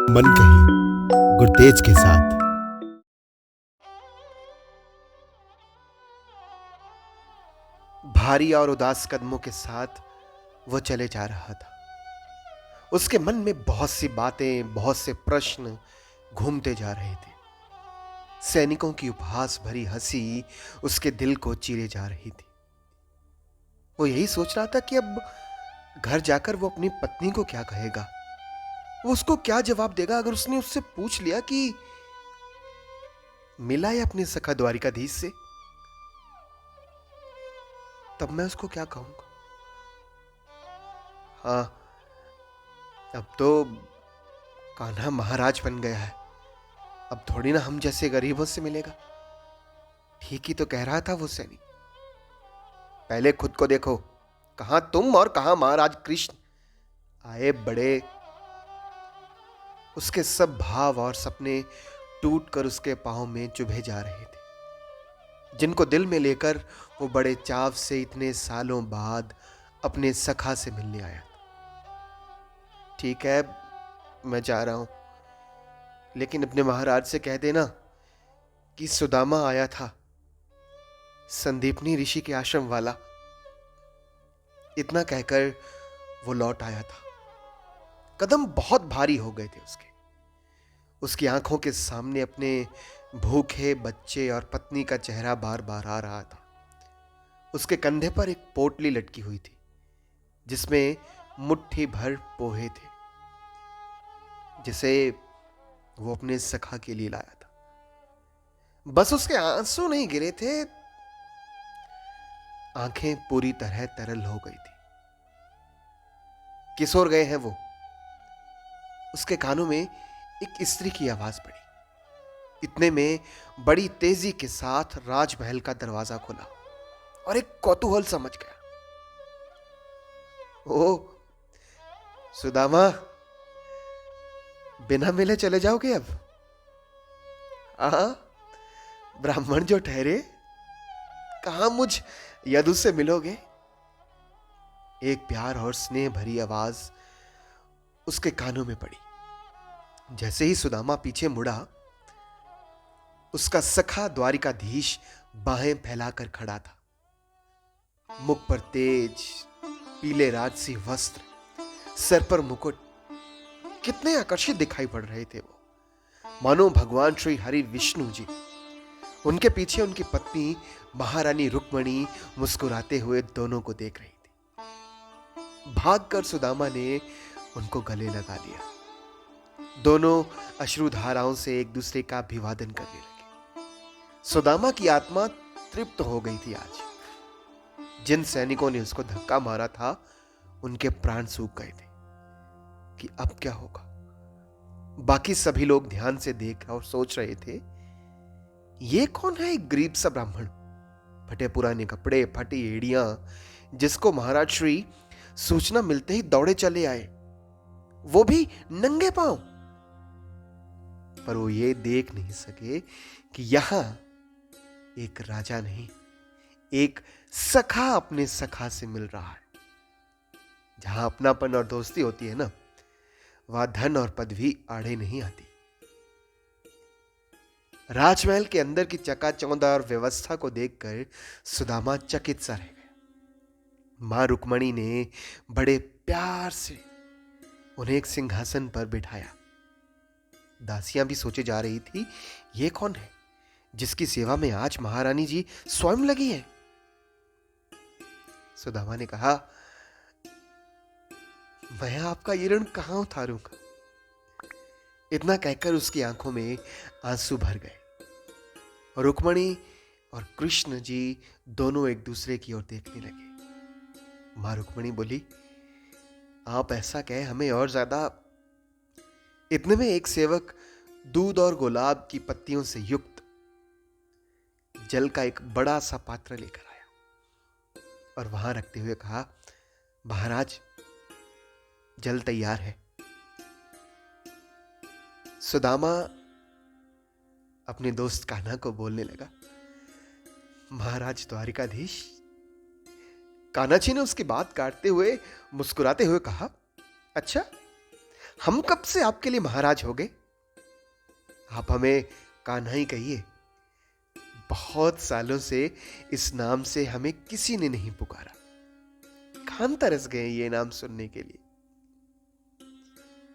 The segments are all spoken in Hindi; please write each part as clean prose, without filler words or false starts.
मन कही गुरतेज के साथ। भारी और उदास कदमों के साथ वो चले जा रहा था। उसके मन में बहुत सी बातें, बहुत से प्रश्न घूमते जा रहे थे। सैनिकों की उपहास भरी हंसी उसके दिल को चीरे जा रही थी। वो यही सोच रहा था कि अब घर जाकर वो अपनी पत्नी को क्या कहेगा, वो उसको क्या जवाब देगा अगर उसने उससे पूछ लिया कि मिला है अपने सखा द्वारिकाधीश से। तब मैं उसको क्या कहूंगा। हाँ, अब तो कान्हा महाराज बन गया है, अब थोड़ी ना हम जैसे गरीबों से मिलेगा। ठीक ही तो कह रहा था वो सैनिक। पहले खुद को देखो, कहां तुम और कहां महाराज कृष्ण आए बड़े। उसके सब भाव और सपने टूट कर उसके पांव में चुभे जा रहे थे, जिनको दिल में लेकर वो बड़े चाव से इतने सालों बाद अपने सखा से मिलने आया। ठीक है, मैं जा रहा हूं, लेकिन अपने महाराज से कह देना कि सुदामा आया था, संदीपनी ऋषि के आश्रम वाला। इतना कहकर वो लौट आया था। कदम बहुत भारी हो गए थे उसकी आंखों के सामने अपने भूखे बच्चे और पत्नी का चेहरा बार बार आ रहा था। उसके कंधे पर एक पोटली लटकी हुई थी जिसमें मुट्ठी भर पोहे थे, जिसे वो अपने सखा के लिए लाया था। बस उसके आंसू नहीं गिरे थे, आंखें पूरी तरह तरल हो गई थी। किस ओर गए हैं वो? उसके कानों में एक स्त्री की आवाज पड़ी। इतने में बड़ी तेजी के साथ राजमहल का दरवाजा खुला और एक कौतूहल समझ गया। ओ सुदामा, बिना मिले चले जाओगे अब? ब्राह्मण जो ठहरे, कहां मुझ यदु से मिलोगे? एक प्यार और स्नेह भरी आवाज उसके कानों में पड़ी। जैसे ही सुदामा पीछे मुड़ा, उसका सखा द्वारिकाधीश बाहें फैलाकर खड़ा था। मुख पर तेज पीले राजसी वस्त्र, सर पर मुकुट, कितने आकर्षित दिखाई पड़ रहे थे वो, मानो भगवान श्री हरि विष्णु जी। उनके पीछे उनकी पत्नी महारानी रुक्मणी मुस्कुराते हुए दोनों को देख रही थी। भागकर सुदामा ने उनको गले लगा लिया। दोनों अश्रुधाराओं से एक दूसरे का अभिवादन करने लगे। सुदामा की आत्मा तृप्त हो गई थी आज। जिन सैनिकों ने उसको धक्का मारा था, उनके प्राण सूख गए थे कि अब क्या होगा। बाकी सभी लोग ध्यान से देख और सोच रहे थे, ये कौन है एक गरीब सा ब्राह्मण, फटे पुराने कपड़े, फटी एड़ियां, जिसको महाराज श्री सूचना मिलते ही दौड़े चले आए, वो भी नंगे पांव। पर वो ये देख नहीं सके कि यहां एक राजा नहीं, एक सखा अपने सखा से मिल रहा है। जहां अपनापन और दोस्ती होती है ना, वहां धन और पदवी आड़े नहीं आती। राजमहल के अंदर की चकाचौंध और व्यवस्था को देखकर सुदामा चकित सा रह गया। मां रुक्मणी ने बड़े प्यार से उन्हें एक सिंहासन पर बिठाया। दासियां भी सोचे जा रही थी, ये कौन है जिसकी सेवा में आज महारानी जी स्वयं लगी है। सुदामा ने कहा, मैं आपका ये ऋण कहां उतारूंगा। इतना कहकर उसकी आंखों में आंसू भर गए। रुक्मणी और कृष्ण जी दोनों एक दूसरे की ओर देखने लगे। मां रुक्मणी बोली, आप ऐसा कहे हमें और ज्यादा। इतने में एक सेवक दूध और गुलाब की पत्तियों से युक्त जल का एक बड़ा सा पात्र लेकर आया और वहां रखते हुए कहा, महाराज, जल तैयार है। सुदामा अपने दोस्त कान्हा को बोलने लगा, महाराज द्वारिकाधीश। कान्हा जी ने उसकी बात काटते हुए मुस्कुराते हुए कहा, अच्छा, हम कब से आपके लिए महाराज हो गए? आप हमें कान्हा ही कहिए। बहुत सालों से इस नाम से हमें किसी ने नहीं पुकारा। कान तरस गए ये नाम सुनने के लिए।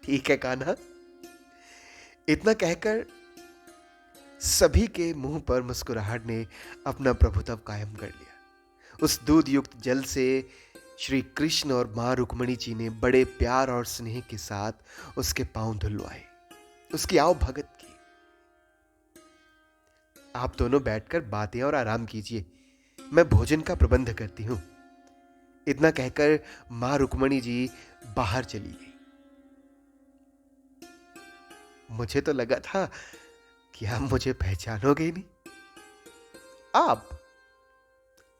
ठीक है कान्हा। इतना कहकर सभी के मुंह पर मुस्कुराहट ने अपना प्रभुत्व कायम कर लिया। उस दूध युक्त जल से श्री कृष्ण और मां रुक्मणी जी ने बड़े प्यार और स्नेह के साथ उसके पांव धुलवाए, उसकी आओ भगत की। आप दोनों बैठकर बातें और आराम कीजिए, मैं भोजन का प्रबंध करती हूं। इतना कहकर मां रुक्मणी जी बाहर चली गई। मुझे तो लगा था कि आप मुझे पहचानोगे नहीं।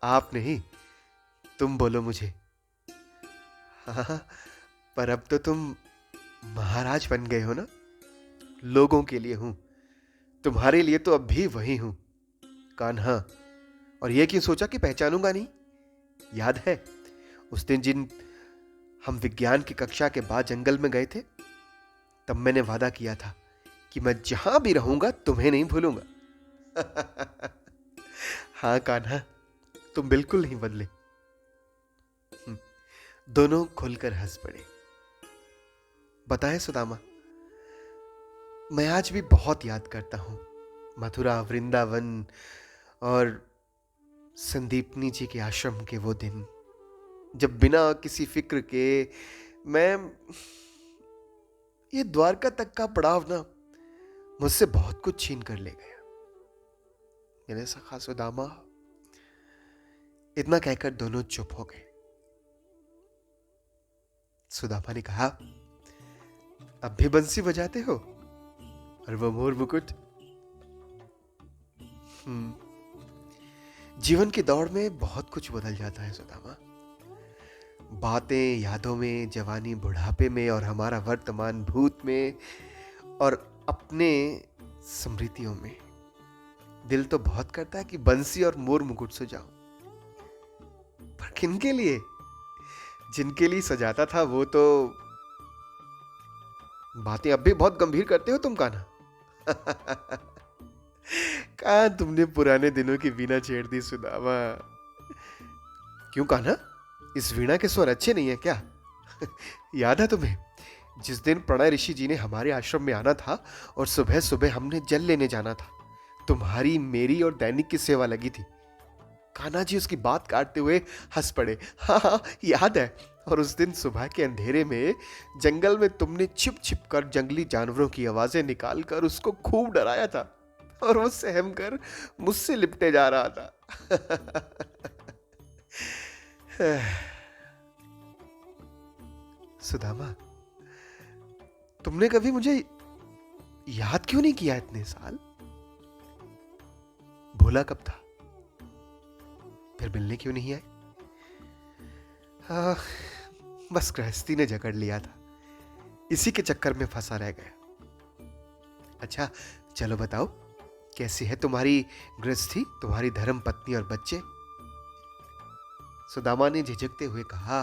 आप नहीं, तुम बोलो मुझे। हाँ, पर अब तो तुम महाराज बन गए हो ना। लोगों के लिए हूं, तुम्हारे लिए तो अब भी वही हूं, कान्हा। और यह क्यों सोचा कि पहचानूंगा नहीं? याद है उस दिन जिन हम विज्ञान की कक्षा के बाद जंगल में गए थे, तब मैंने वादा किया था कि मैं जहां भी रहूंगा तुम्हें नहीं भूलूंगा। हाँ कान्हा, तुम बिल्कुल नहीं बदले। दोनों खुलकर हंस पड़े। बताएं सुदामा, मैं आज भी बहुत याद करता हूं मथुरा, वृंदावन और संदीपनी जी के आश्रम के वो दिन, जब बिना किसी फिक्र के मैं ये द्वारका तक का पड़ाव ना मुझसे बहुत कुछ छीन कर ले गया। मेरे सखा सुदामा। इतना कहकर दोनों चुप हो गए। सुदामा ने कहा, अब भी बंसी बजाते हो? और वो मोर मुकुट? जीवन की दौड़ में बहुत कुछ बदल जाता है सुदामा। बातें यादों में, जवानी बुढ़ापे में, और हमारा वर्तमान भूत में, और अपने स्मृतियों में। दिल तो बहुत करता है कि बंसी और मोर मुकुट से जाऊं, पर किनके लिए? जिनके लिए सजाता था वो तो। बातें अब भी बहुत गंभीर करते हो तुम कान्हा। कहा तुमने पुराने दिनों की वीणा छेड़ दी सुदामा। क्यों कान्हा, इस वीणा के स्वर अच्छे नहीं है क्या? याद है तुम्हें जिस दिन प्रणय ऋषि जी ने हमारे आश्रम में आना था और सुबह सुबह हमने जल लेने जाना था, तुम्हारी, मेरी और दैनिक की सेवा लगी थी। कान्हा जी उसकी बात काटते हुए हंस पड़े। हाँ, याद है। और उस दिन सुबह के अंधेरे में जंगल में तुमने छिप छिप कर जंगली जानवरों की आवाजें निकालकर उसको खूब डराया था, और वो सहम कर मुझसे लिपटे जा रहा था। सुदामा, तुमने कभी मुझे याद क्यों नहीं किया इतने साल? भूला कब था? फिर मिलने क्यों नहीं आए? बस गृहस्थी ने जकड़ लिया था, इसी के चक्कर में फंसा रह गया। अच्छा चलो बताओ, कैसी है तुम्हारी गृहस्थी, तुम्हारी धर्म पत्नी और बच्चे? सुदामा ने झिझकते हुए कहा,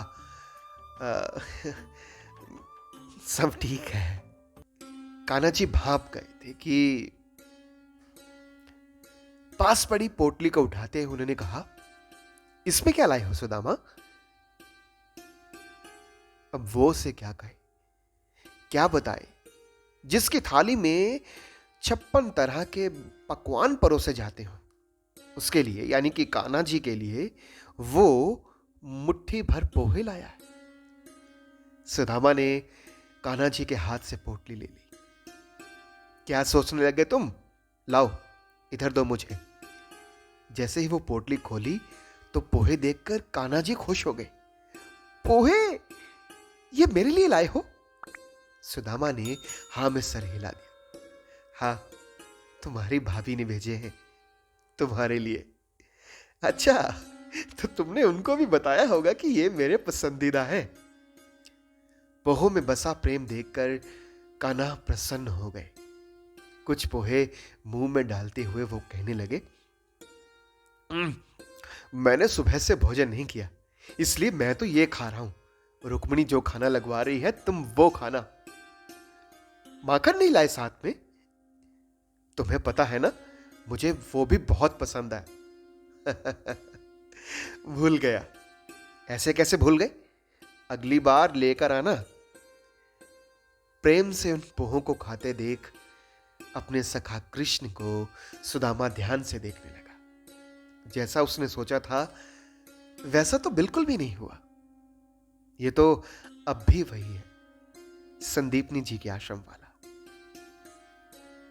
सब ठीक है। कान्हा जी भाप गए थे कि पास पड़ी पोटली को उठाते हुए उन्होंने कहा, इसमें क्या लाए हो सुदामा? अब वो से क्या कहे, क्या बताए? जिसकी थाली में 56 तरह के पकवान परोसे जाते हो, उसके लिए, यानी कि कान्हा जी के लिए, वो मुट्ठी भर पोहे लाया है। सुदामा ने कान्हा जी के हाथ से पोटली ले ली। क्या सोचने लगे तुम? लाओ इधर दो मुझे। जैसे ही वो पोटली खोली तो पोहे देखकर कान्हा जी खुश हो गए। पोहे? ये मेरे लिए लाए हो? सुदामा ने हाँ में सर हिला दिया। हाँ, तुम्हारी भाभी ने भेजे हैं, तुम्हारे लिए। अच्छा, तो तुमने उनको भी बताया होगा कि ये मेरे पसंदीदा है। पोहों में बसा प्रेम देखकर कान्हा प्रसन्न हो गए। कुछ पोहे मुंह में डालते हुए वो कहने लगे, मैंने सुबह से भोजन नहीं किया, इसलिए मैं तो ये खा रहा हूं। रुक्मिणी जो खाना लगवा रही है तुम वो खाना। माखन नहीं लाए साथ में? तुम्हें पता है ना, मुझे वो भी बहुत पसंद है। भूल गया? ऐसे कैसे भूल गए? अगली बार लेकर आना। प्रेम से उन पोहों को खाते देख अपने सखा कृष्ण को सुदामा ध्यान से देखने लगा। जैसा उसने सोचा था वैसा तो बिल्कुल भी नहीं हुआ। ये तो अब भी वही है, संदीपनी जी के आश्रम वाला।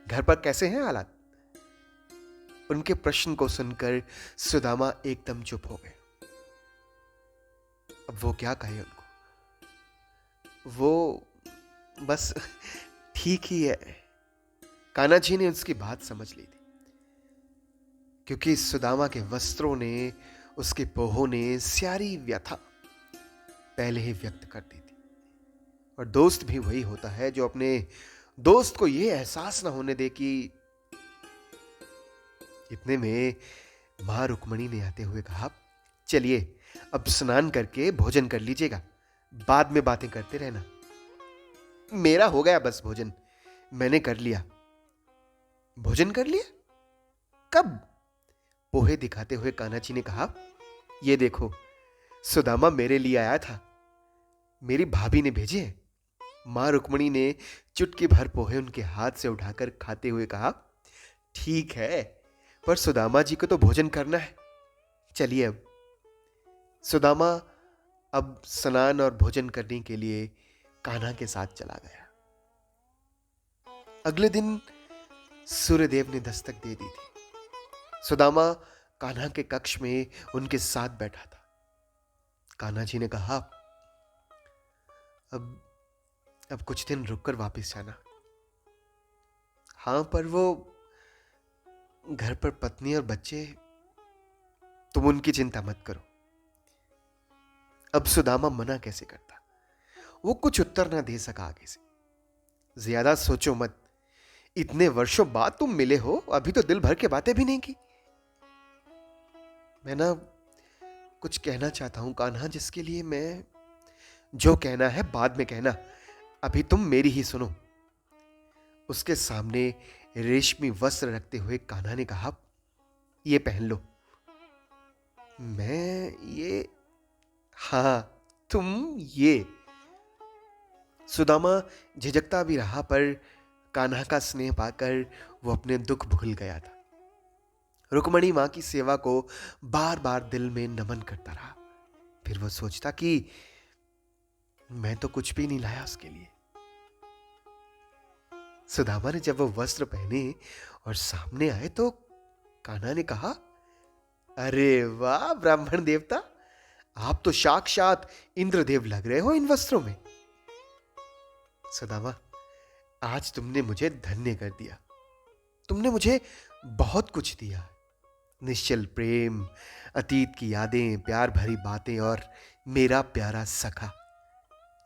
घर पर कैसे हैं हालात? उनके प्रश्न को सुनकर सुदामा एकदम चुप हो गए। अब वो क्या कहे उनको? वो बस ठीक ही है। कान्हा जी ने उसकी बात समझ ली थी, क्योंकि सुदामा के वस्त्रों ने, उसके पोहों ने सारी व्यथा पहले ही व्यक्त कर दी थी। और दोस्त भी वही होता है जो अपने दोस्त को यह एहसास ना होने दे कि। इतने में मां रुक्मणी ने आते हुए कहा, चलिए अब स्नान करके भोजन कर लीजिएगा, बाद में बातें करते रहना। मेरा हो गया बस भोजन, मैंने कर लिया। भोजन कर लिया? कब? पोहे दिखाते हुए कान्हा जी ने कहा, ये देखो सुदामा मेरे लिए आया था, मेरी भाभी ने भेजे हैं। मां रुक्मणी ने चुटकी भर पोहे उनके हाथ से उठाकर खाते हुए कहा, ठीक है, पर सुदामा जी को तो भोजन करना है। चलिए अब। सुदामा अब स्नान और भोजन करने के लिए कान्हा के साथ चला गया। अगले दिन सूर्यदेव ने दस्तक दे दी थी। सुदामा कान्हा के कक्ष में उनके साथ बैठा था। कान्हा जी ने कहा, अब कुछ दिन रुककर वापस जाना। हां, पर वो घर पर पत्नी और बच्चे, तुम उनकी चिंता मत करो। अब सुदामा मना कैसे करता? वो कुछ उत्तर ना दे सका आगे से। ज्यादा सोचो मत, इतने वर्षों बाद तुम मिले हो, अभी तो दिल भर के बातें भी नहीं की। मैं ना कुछ कहना चाहता हूं कान्हा, जिसके लिए मैं, जो कहना है बाद में कहना, अभी तुम मेरी ही सुनो। उसके सामने रेशमी वस्त्र रखते हुए कान्हा ने कहा, ये पहन लो। मैं ये? हाँ, तुम ये। सुदामा झिझकता भी रहा, पर कान्हा का स्नेह पाकर वो अपने दुख भूल गया था। रुक्मणी मां की सेवा को बार बार दिल में नमन करता रहा। फिर वो सोचता कि मैं तो कुछ भी नहीं लाया उसके लिए। सुदामा ने जब वो वस्त्र पहने और सामने आए तो कान्हा ने कहा, अरे वाह ब्राह्मण देवता, आप तो साक्षात इंद्रदेव लग रहे हो इन वस्त्रों में। सुदामा, आज तुमने मुझे धन्य कर दिया। तुमने मुझे बहुत कुछ दिया। निश्चल प्रेम, अतीत की यादें, प्यार भरी बातें और मेरा प्यारा सखा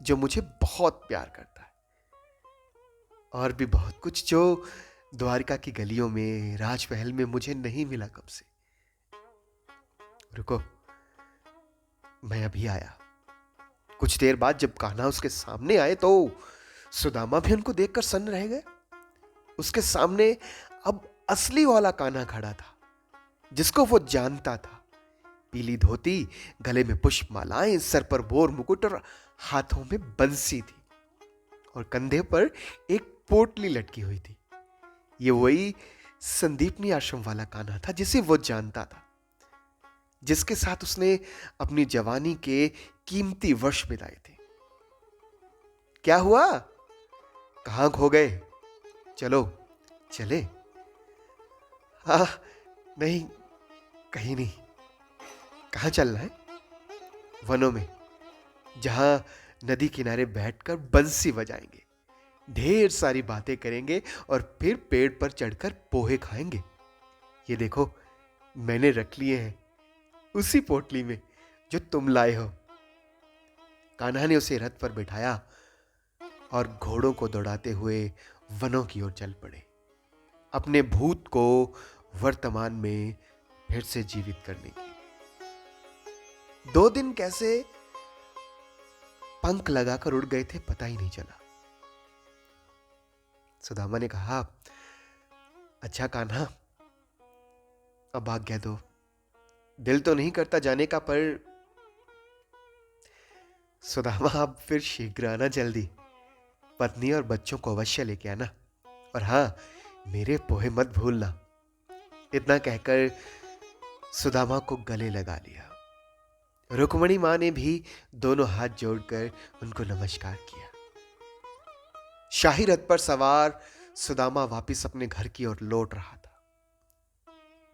जो मुझे बहुत प्यार करता है। और भी बहुत कुछ जो द्वारिका की गलियों में, राजमहल में मुझे नहीं मिला कब से। रुको, मैं अभी आया। कुछ देर बाद जब कान्हा उसके सामने आए तो सुदामा भी उनको देखकर सन्न रह गया। उसके सामने अब असली वाला कान्हा खड़ा था, जिसको वो जानता था। पीली धोती, गले में पुष्प मालाएं, सर पर बोर मुकुट और हाथों में बंसी थी, और कंधे पर एक पोटली लटकी हुई थी। ये वही संदीपनी आश्रम वाला कान्हा था जिसे वो जानता था, जिसके साथ उसने अपनी जवानी के कीमती वर्ष बिताए थे। क्या हुआ? कहां खो गए? चलो चले। हाँ, नहीं, कहीं नहीं। कहां चलना है? वनों में, जहां नदी किनारे बैठकर बंसी बजाएंगे, ढेर सारी बातें करेंगे और फिर पेड़ पर चढ़कर पोहे खाएंगे। ये देखो, मैंने रख लिए हैं उसी पोटली में जो तुम लाए हो। कान्हा ने उसे रथ पर बिठाया और घोड़ों को दौड़ाते हुए वनों की ओर चल पड़े, अपने भूत को वर्तमान में फिर से जीवित करने की। 2 दिन कैसे पंख लगाकर उड़ गए थे पता ही नहीं चला। सुदामा ने कहा, अच्छा कान्हा, अब आज्ञा दो। दिल तो नहीं करता जाने का, पर सुदामा आप फिर शीघ्र आना, जल्दी पत्नी और बच्चों को अवश्य लेके आना, और हाँ, मेरे पोहे मत भूलना। इतना कहकर सुदामा को गले लगा लिया। रुक्मणी मां ने भी दोनों हाथ जोड़कर उनको नमस्कार किया। शाही रथ पर सवार सुदामा वापिस अपने घर की ओर लौट रहा था।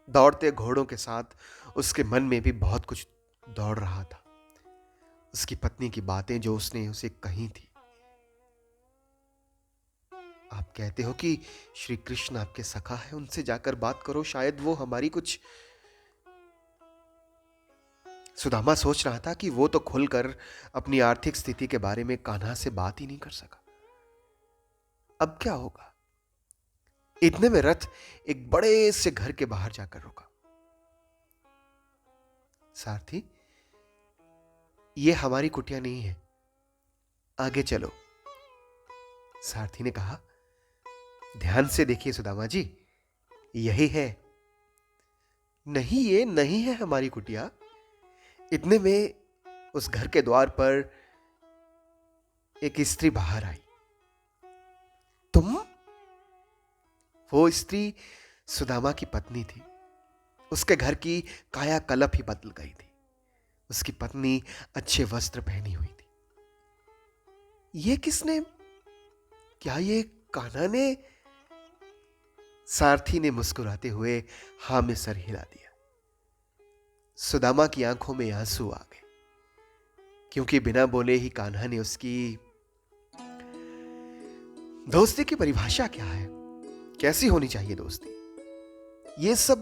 दौड़ते घोड़ों के साथ उसके मन में भी बहुत कुछ दौड़ रहा था। उसकी पत्नी की बातें जो उसने उसे कही थी। आप कहते हो कि श्री कृष्ण आपके सखा है, उनसे जाकर बात करो, शायद वो हमारी कुछ। सुदामा सोच रहा था कि वो तो खुलकर अपनी आर्थिक स्थिति के बारे में कान्हा से बात ही नहीं कर सका। अब क्या होगा? इतने में रथ एक बड़े से घर के बाहर जाकर रुका। सारथी, ये हमारी कुटिया नहीं है, आगे चलो। सारथी ने कहा, ध्यान से देखिए सुदामा जी, यही है। नहीं, ये नहीं है हमारी कुटिया। इतने में उस घर के द्वार पर एक स्त्री बाहर आई। तुम? वो स्त्री सुदामा की पत्नी थी। उसके घर की कायाकल्प ही बदल गई थी। उसकी पत्नी अच्छे वस्त्र पहनी हुई थी। ये किसने? क्या ये कान्हा ने? सारथी ने मुस्कुराते हुए हां में सर हिला दिया। सुदामा की आंखों में आंसू आ गए, क्योंकि बिना बोले ही कान्हा ने उसकी दोस्ती की परिभाषा क्या है, कैसी होनी चाहिए दोस्ती, ये सब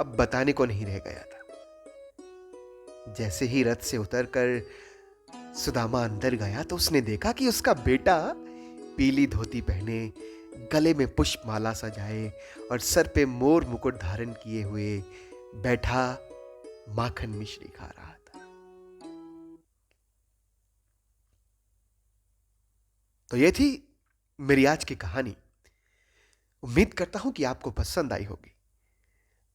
अब बताने को नहीं रह गया था। जैसे ही रथ से उतरकर सुदामा अंदर गया तो उसने देखा कि उसका बेटा पीली धोती पहने, गले में पुष्पमाला सजाए और सर पे मोर मुकुट धारण किए हुए बैठा माखन मिश्री खा रहा था। तो ये थी मेरी आज की कहानी। उम्मीद करता हूं कि आपको पसंद आई होगी।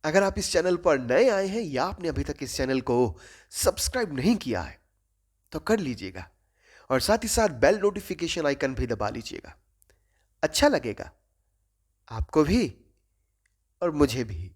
अगर आप इस चैनल पर नए आए हैं या आपने अभी तक इस चैनल को सब्सक्राइब नहीं किया है तो कर लीजिएगा, और साथ ही साथ बेल नोटिफिकेशन आइकन भी दबा लीजिएगा। अच्छा लगेगा आपको भी और मुझे भी।